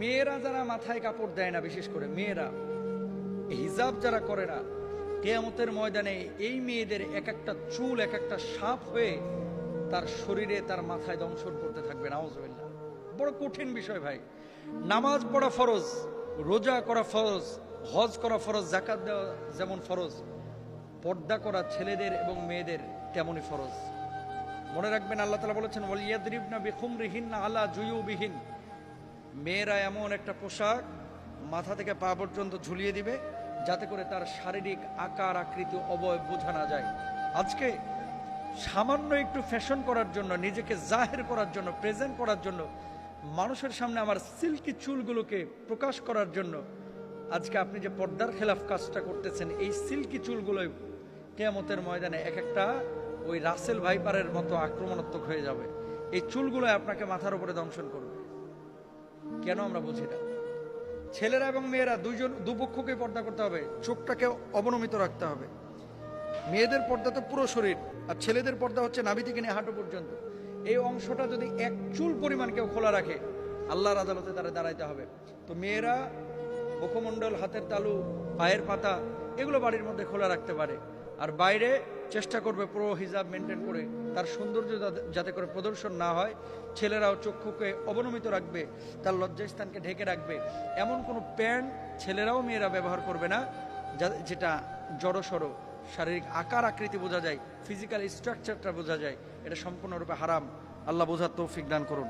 মেয়েরা যারা মাথায় কাপড় দেয় না, বিশেষ করে মেয়েরা হিজাব যারা করে না, কিয়ামতের ময়দানে এই মেয়েদের এক একটা চুল এক একটা সাপ হয়ে তার শরীরে তার মাথায় দংশন করতে থাকবে। নাউজুবিল্লাহ। বড় কঠিন বিষয় ভাই। নামাজ পড়া ফরজ, রোজা করা ফরজ, হজ করা ফরজ, যাকাত দেওয়া যেমন ফরজ, পর্দা করা ছেলেদের এবং মেয়েদের তেমনই ফরজ। মনে রাখবেন, আল্লাহ তাআলা বলেছেন ওয়ালিয়াদরিবনা বিখুমরিহিন্না আলা জুয়ুবিহিন, মেয়েরা এমন একটা পোশাক মাথা থেকে পা পর্যন্ত ঝুলিয়ে দিবে যাতে করে তার শারীরিক আকার আকৃতি অবয়ব বোঝা না যায়। আজকে সামান্য একটু ফ্যাশন করার জন্য, নিজেকে জাহের করার জন্য, প্রেজেন্ট করার জন্য, মানুষের সামনে আমার সিল্কি চুলগুলোকে প্রকাশ করার জন্য আজকে আপনি যে পর্দার খেলাফ কাজটা করতেছেন, এই সিল্কি চুলগুলোই কিয়ামতের ময়দানে এক একটা ওই রাসেল ভাইপারের মতো আক্রমণাত্মক হয়ে যাবে। এই চুলগুলো আপনাকে মাথার উপরে দংশন করবে। কেন আমরা বুঝি না? ছেলেরা এবং মেয়েরা দুপক্ষকে পর্দা করতে হবে, চোখটাকে অবনমিত রাখতে হবে। মেয়েদের পর্দা তো পুরো শরীর, আর ছেলেদের পর্দা হচ্ছে নাভি থেকে নিয়ে হাঁটু পর্যন্ত। এই অংশটা যদি এক চুল পরিমাণ কেউ খোলা রাখে, আল্লাহর আদালতে তারা দাঁড়াইতে হবে। তো মেয়েরা মুখমণ্ডল, হাতের তালু, পায়ের পাতা এগুলো বাড়ির মধ্যে খোলা রাখতে পারে, আর বাইরে চেষ্টা করবে পুরো হিজাব মেনটেন করে তার সৌন্দর্য যাতে করে প্রদর্শন না হয়। ছেলেরাও চক্ষুকে অবনমিত রাখবে, তার লজ্জাস্থানকে ঢেকে রাখবে। এমন কোনো প্যান্ট ছেলেরাও মেয়েরা ব্যবহার করবে না যেটা জড়সড় শারীরিক আকার আকৃতি বোঝা যায়, ফিজিক্যাল স্ট্রাকচারটা বোঝা যায়। এটা সম্পূর্ণরূপে হারাম। আল্লাহ বোঝার তৌফিক দান করুন।